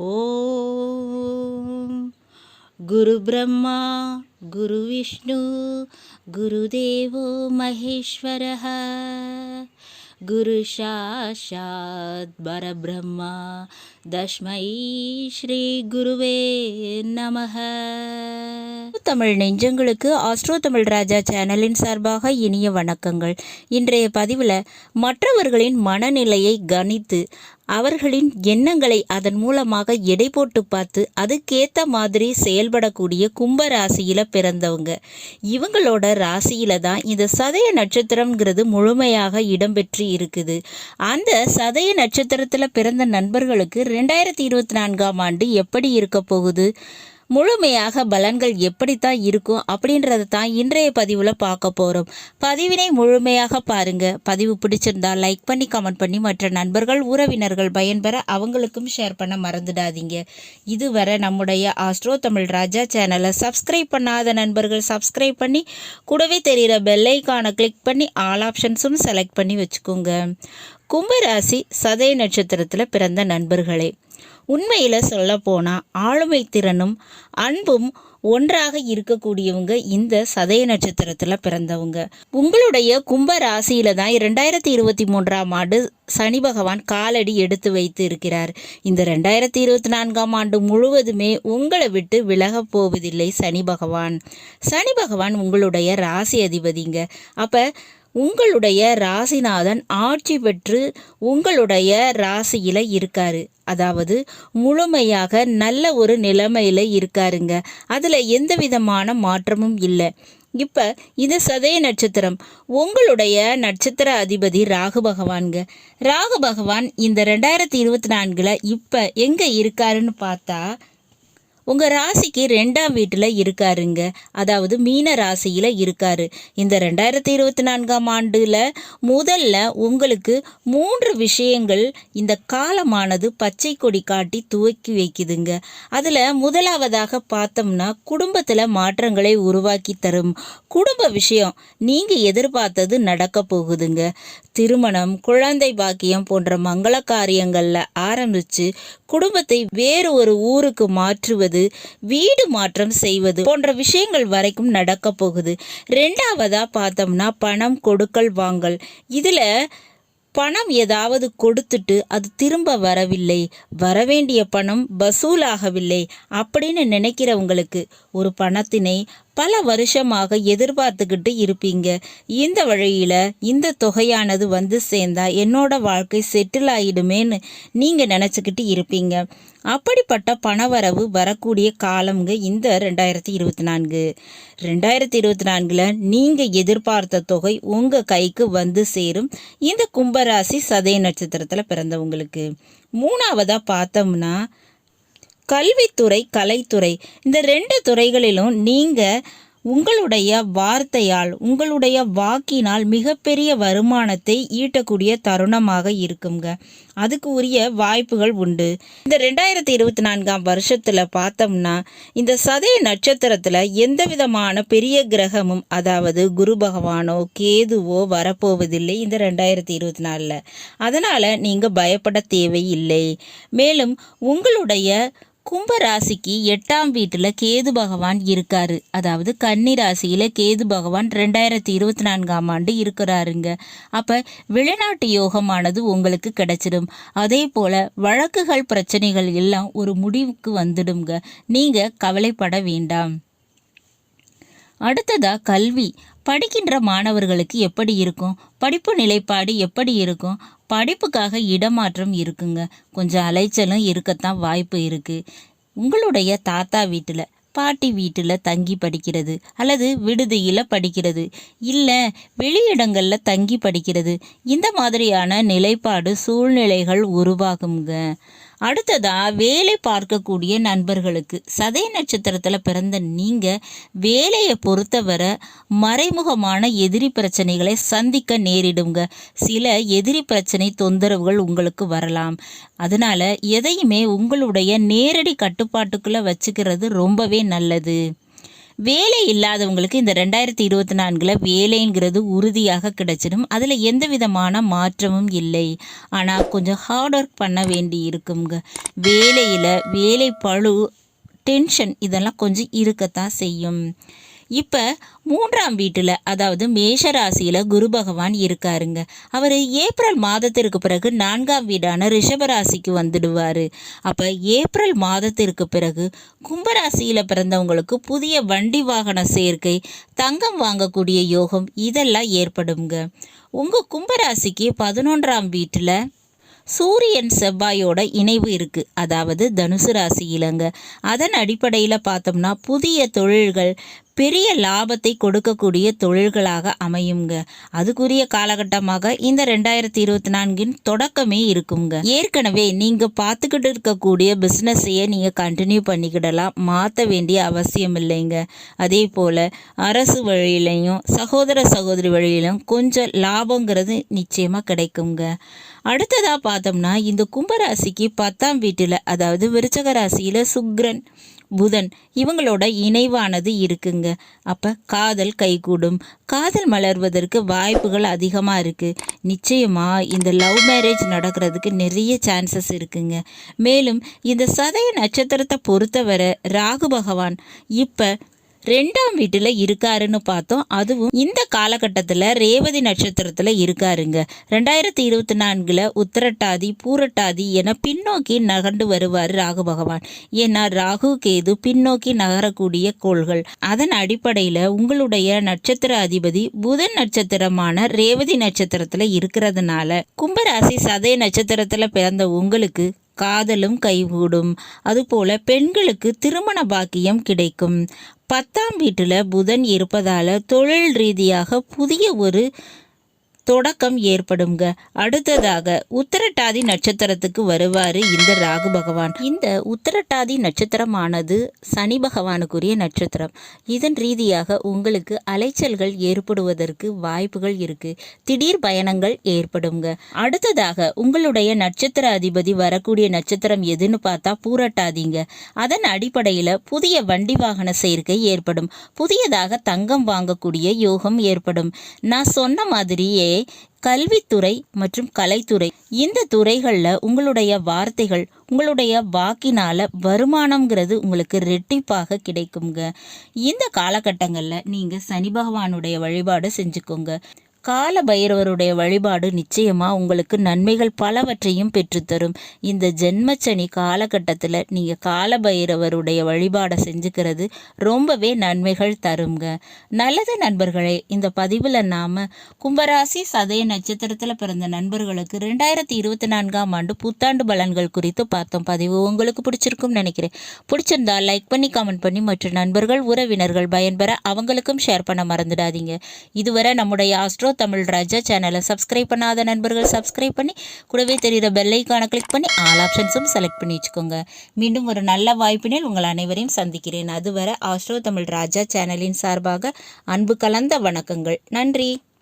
ஓம் குரு பிரம்மா குரு விஷ்ணு குருதேவோ மகேஸ்வரः குரு சாட்சாத் பரபிரம்மா தஸ்மை ஸ்ரீ குருவே நமः. தமிழ் நெஞ்சங்களுக்கு ஆஸ்ட்ரோ தமிழ் ராஜா சேனலின் சார்பாக இனிய வணக்கங்கள். இன்றைய பதிவில் மற்றவர்களின் மனநிலையை கணித்து அவர்களின் எண்ணங்களை அதன் மூலமாக எடை போட்டு பார்த்து அதுக்கேற்ற மாதிரி செயல்படக்கூடிய கும்ப ராசியில் பிறந்தவங்க. இவங்களோட ராசியில தான் இந்த சதய நட்சத்திரம்ங்கிறது முழுமையாக இடம்பெற்று இருக்குது. அந்த சதய நட்சத்திரத்தில் பிறந்த நண்பர்களுக்கு 2024ஆம் ஆண்டு எப்படி இருக்க போகுது, முழுமையாக பலன்கள் எப்படித்தான் இருக்கும் அப்படின்றத தான் இன்றைய பதிவில் பார்க்க போகிறோம். பதிவினை முழுமையாக பாருங்க. பதிவு பிடிச்சிருந்தா லைக் பண்ணி கமெண்ட் பண்ணி மற்ற நண்பர்கள் உறவினர்கள் பயன்பெற அவங்களுக்கும் ஷேர் பண்ண மறந்துடாதீங்க. இதுவரை நம்முடைய ஆஸ்ட்ரோ தமிழ் ராஜா சேனலை சப்ஸ்கிரைப் பண்ணாத நண்பர்கள் சப்ஸ்கிரைப் பண்ணி கூடவே தெரிகிற பெல் ஐகானை கிளிக் பண்ணி ஆல் ஆப்ஷன்ஸும் செலக்ட் பண்ணி வச்சுக்கோங்க. கும்பராசி சதய நட்சத்திரத்தில் பிறந்த நண்பர்களே, உண்மையில் சொல்ல போனால் ஆளுமை திறனும் அன்பும் ஒன்றாக இருக்கக்கூடியவங்க இந்த சதய நட்சத்திரத்தில் பிறந்தவங்க. உங்களுடைய கும்ப ராசியில தான் 2023ஆம் ஆண்டு சனி பகவான் காலடி எடுத்து வைத்து இருக்கிறார். இந்த 2024ஆம் ஆண்டு முழுவதுமே உங்களை விட்டு விலக போவதில்லை சனி பகவான். சனி பகவான் உங்களுடைய ராசி அதிபதிங்க. அப்போ உங்களுடைய ராசிநாதன் ஆட்சி பெற்று உங்களுடைய ராசியில் இருக்காரு. அதாவது முழுமையாக நல்ல ஒரு நிலைமையில் இருக்காருங்க. அதில் எந்த விதமான மாற்றமும் இல்லை. இப்போ இது சதய நட்சத்திரம். உங்களுடைய நட்சத்திர அதிபதி ராகு பகவான்ங்க. ராகு பகவான் இந்த 2024 இப்போ எங்கே இருக்காருன்னு பார்த்தா உங்கள் ராசிக்கு 2ஆம் வீட்டில் இருக்காருங்க. அதாவது மீன ராசியில் இருக்காரு. இந்த 2024ஆம் ஆண்டில் முதல்ல உங்களுக்கு 3 விஷயங்கள் இந்த காலமானது பச்சை கொடி காட்டி துவக்கி வைக்குதுங்க. அதில் முதலாவதாக பார்த்தோம்னா குடும்பத்தில் மாற்றங்களை உருவாக்கி தரும் குடும்ப விஷயம் நீங்கள் எதிர்பார்த்தது நடக்க போகுதுங்க. திருமணம், குழந்தை பாக்கியம் போன்ற மங்கள காரியங்களில் ஆரம்பித்து குடும்பத்தை வேறு ஒரு ஊருக்கு மாற்றுவது, வீடு மாற்றம் செய்வது போன்ற விஷயங்கள் வரைக்கும் நடக்க போகுது. 2ஆவதா பார்த்தோம்னா பணம் கொடுக்கல் வாங்கல். இதில் பணம் ஏதாவது கொடுத்துட்டு அது திரும்ப வரவில்லை, வரவேண்டிய பணம் வசூலாகவில்லை அப்படின்னு நினைக்கிறவங்களுக்கு ஒரு பணத்தினை பல வருஷமாக எதிர்பார்த்துக்கிட்டு இருப்பீங்க. இந்த வழியில் இந்த தொகையானது வந்து சேர்ந்தா என்னோட வாழ்க்கை செட்டில் ஆகிடுமேன்னு நீங்கள் நினச்சிக்கிட்டு இருப்பீங்க. அப்படிப்பட்ட பணவரவு வரக்கூடிய காலம்ங்க இந்த 2024. 2024 நீங்கள் எதிர்பார்த்த தொகை உங்கள் கைக்கு வந்து சேரும் இந்த கும்பராசி சதய நட்சத்திரத்தில் பிறந்தவங்களுக்கு. 3ஆவதாக பார்த்தோம்னா கல்வித்துறை, கலைத்துறை. இந்த 2 துறைகளிலும் நீங்கள் உங்களுடைய வார்த்தையால் உங்களுடைய வாக்கினால் மிகப்பெரிய வருமானத்தை ஈட்டக்கூடிய தருணமாக இருக்குங்க. அதுக்கு உரிய வாய்ப்புகள் உண்டு. இந்த 2024ஆம் வருஷத்தில் பார்த்தோம்னா இந்த சதய நட்சத்திரத்தில் எந்த விதமான பெரிய கிரகமும், அதாவது குரு பகவானோ கேதுவோ வரப்போவதில்லை இந்த 2024. அதனால் நீங்கள் பயப்பட தேவையில்லை. மேலும் உங்களுடைய கும்பராசிக்கு 8ஆம் வீட்டில் கேது பகவான் இருக்காரு. அதாவது கன்னி ராசியில் கேது பகவான் 2024ஆம் ஆண்டு இருக்கிறாருங்க. அப்போ வெளிநாட்டு யோகமானது உங்களுக்கு கிடைச்சிடும். அதே போல் வழக்குகள் பிரச்சனைகள் எல்லாம் ஒரு முடிவுக்கு வந்துடுங்க. நீங்கள் கவலைப்பட வேண்டாம். அடுத்ததா கல்வி. படிக்கின்ற மாணவர்களுக்கு எப்படி இருக்கும், படிப்பு நிலைப்பாடு எப்படி இருக்கும், படிப்புக்காக இடமாற்றம் இருக்குங்க. கொஞ்சம் அலைச்சலும் இருக்கத்தான் வாய்ப்பு இருக்குது. உங்களுடைய தாத்தா வீட்டில், பாட்டி வீட்டில் தங்கி படிக்கிறது அல்லது விடுதியில் படிக்கிறது, இல்லை வெளியிடங்களில் தங்கி படிக்கிறது, இந்த மாதிரியான நிலைப்பாடு சூழ்நிலைகள் உருவாகுங்க. அடுத்ததா வேலை பார்க்கக்கூடிய நண்பர்களுக்கு சதய நட்சத்திரத்தில் பிறந்த நீங்கள் வேலையை பொறுத்தவரை மறைமுகமான எதிரி பிரச்சனைகளை சந்திக்க நேரிடுங்க. சில எதிரி பிரச்சனை தொந்தரவுகள் உங்களுக்கு வரலாம். அதனால் எதையுமே உங்களுடைய நேரடி கட்டுப்பாட்டுக்குள்ளே வச்சுக்கிறது ரொம்பவே நல்லது. வேலை இல்லாதவங்களுக்கு இந்த 2024 வேலைங்கிறது உறுதியாக கிடைச்சிடும். அதில் எந்த விதமான மாற்றமும் இல்லை. ஆனால் கொஞ்சம் ஹார்ட் ஒர்க் பண்ண வேண்டி இருக்குங்க. வேலையில் வேலை பளு, டென்ஷன் இதெல்லாம் கொஞ்சம் இருக்கத்தான் செய்யும். இப்போ 3ஆம் வீட்டில், அதாவது மேஷ ராசியில் குரு பகவான் இருக்காருங்க. அவர் ஏப்ரல் மாதத்திற்கு பிறகு 4ஆம் வீடான ரிஷபராசிக்கு வந்துடுவார். அப்போ ஏப்ரல் மாதத்திற்கு பிறகு கும்பராசியில் பிறந்தவங்களுக்கு புதிய வண்டி வாகன சேர்க்கை, தங்கம் வாங்கக்கூடிய யோகம் இதெல்லாம் ஏற்படுங்க. உங்கள் கும்பராசிக்கு 11ஆம் வீட்டில் சூரியன் செவ்வாயோட இணைவு இருக்குது, அதாவது தனுசு ராசியிலங்க. அதன் அடிப்படையில் பார்த்தோம்னா புதிய தொழில்கள் பெரிய லாபத்தை கொடுக்கக்கூடிய தொழில்களாக அமையுங்க. அதுக்குரிய காலகட்டமாக இந்த 2024 தொடக்கமே இருக்குங்க. ஏற்கனவே நீங்கள் பார்த்துக்கிட்டு இருக்கக்கூடிய பிஸ்னஸையே நீங்கள் கண்டினியூ பண்ணிக்கிடலாம், மாற்ற வேண்டிய அவசியம் இல்லைங்க. அதே போல் அரசு வழியிலையும் சகோதர சகோதரி வழியிலும் கொஞ்சம் லாபங்கிறது நிச்சயமாக கிடைக்குங்க. அடுத்ததாக பார்த்தோம்னா இந்த கும்பராசிக்கு 10ஆம் வீட்டில், அதாவது விருச்சக ராசியில் சுக்கிரன் புதன் இவங்களோட இணைவானது இருக்குங்க. அப்போ காதல் கைகூடும், காதல் மலர்வதற்கு வாய்ப்புகள் அதிகமாக இருக்குது. நிச்சயமாக இந்த லவ் மேரேஜ் நடக்கிறதுக்கு நிறைய சான்சஸ் இருக்குங்க. மேலும் இந்த சதய நட்சத்திரத்தை பொறுத்தவரை ராகு பகவான் இப்போ 2ஆம் வீட்டில் இருக்காருன்னு பார்த்தோம். அதுவும் இந்த காலகட்டத்தில் ரேவதி நட்சத்திரத்தில் இருக்காருங்க. 2024 உத்திரட்டாதி பூரட்டாதி என பின்னோக்கி நகர்ந்து வருவார் ராகு பகவான். ஏன்னா ராகு கேது பின்னோக்கி நகரக்கூடிய கோள்கள். அதன் அடிப்படையில் உங்களுடைய நட்சத்திர அதிபதி புதன் நட்சத்திரமான ரேவதி நட்சத்திரத்தில் இருக்கிறதுனால கும்பராசி சதய நட்சத்திரத்தில் பிறந்த உங்களுக்கு காதலும் கைகூடும். அதுபோல பெண்களுக்கு திருமண பாக்கியம் கிடைக்கும். 10ஆம் வீட்டில் புதன் இருப்பதால் தொழில் ரீதியாக புதிய ஒரு தொடக்கம் ஏற்படுங்க. அடுத்ததாக உத்திரட்டாதி நட்சத்திரத்துக்கு வருவார் இந்த ராகு பகவான். இந்த உத்திரட்டாதி நட்சத்திரமானது சனி பகவானுக்குரிய நட்சத்திரம். இதன் ரீதியாக உங்களுக்கு அலைச்சல்கள் ஏற்படுவதற்கு வாய்ப்புகள் இருக்குது. திடீர் பயணங்கள் ஏற்படுங்க. அடுத்ததாக உங்களுடைய நட்சத்திர அதிபதி வரக்கூடிய நட்சத்திரம் எதுன்னு பார்த்தா பூரட்டாதிங்க. அதன் அடிப்படையில் புதிய வண்டி வாகன சேர்க்கை ஏற்படும். புதியதாக தங்கம் வாங்கக்கூடிய யோகம் ஏற்படும். நான் சொன்ன மாதிரியே கல்வித்துறை மற்றும் கலைத்துறை இந்த துறைகளில் உங்களுடைய வார்த்தைகள், உங்களுடைய வாக்கினால் வருமானம்ங்கிறது உங்களுக்கு ரெட்டிப்பாக கிடைக்குங்க. இந்த காலகட்டங்களில் நீங்கள் சனி பகவானுடைய வழிபாடு செஞ்சுக்கோங்க. கால பைரவருடைய வழிபாடு நிச்சயமாக உங்களுக்கு நன்மைகள் பலவற்றையும் பெற்றுத்தரும். இந்த ஜென்மச்சனி காலகட்டத்தில் நீங்கள் கால பைரவருடைய வழிபாடை செஞ்சுக்கிறது ரொம்பவே நன்மைகள் தருங்க. நல்லது நண்பர்களே, இந்த பதிவில் நாம் கும்பராசி சதய நட்சத்திரத்தில் பிறந்த நண்பர்களுக்கு 2024ஆம் ஆண்டு புத்தாண்டு பலன்கள் குறித்து பார்த்தோம். பதிவு உங்களுக்கு பிடிச்சிருக்கும்னு நினைக்கிறேன். பிடிச்சிருந்தா லைக் பண்ணி, கமெண்ட் பண்ணி மற்ற நண்பர்கள் உறவினர்கள் பயன்பெற அவங்களுக்கும் ஷேர் பண்ண மறந்துடாதீங்க. இதுவரை நம்முடைய ஆஸ்ட்ரோ தமிழ் ராஜா சேனலை சப்ஸ்கிரைப் பண்ணாத நண்பர்கள் சப்ஸ்கிரைப் பண்ணி கூடவே தெரிகிற பெல் ஐகானை கிளிக் பண்ணி ஆல் ஆப்ஷன்ஸும் செலக்ட் பண்ணி வச்சுக்கோங்க. மீண்டும் ஒரு நல்ல வாய்ப்பினில் உங்கள் அனைவரையும் சந்திக்கிறேன். அதுவரை ஆஸ்ட்ரோ தமிழ் ராஜா சேனலின் சார்பாக அன்பு கலந்த வணக்கங்கள். நன்றி.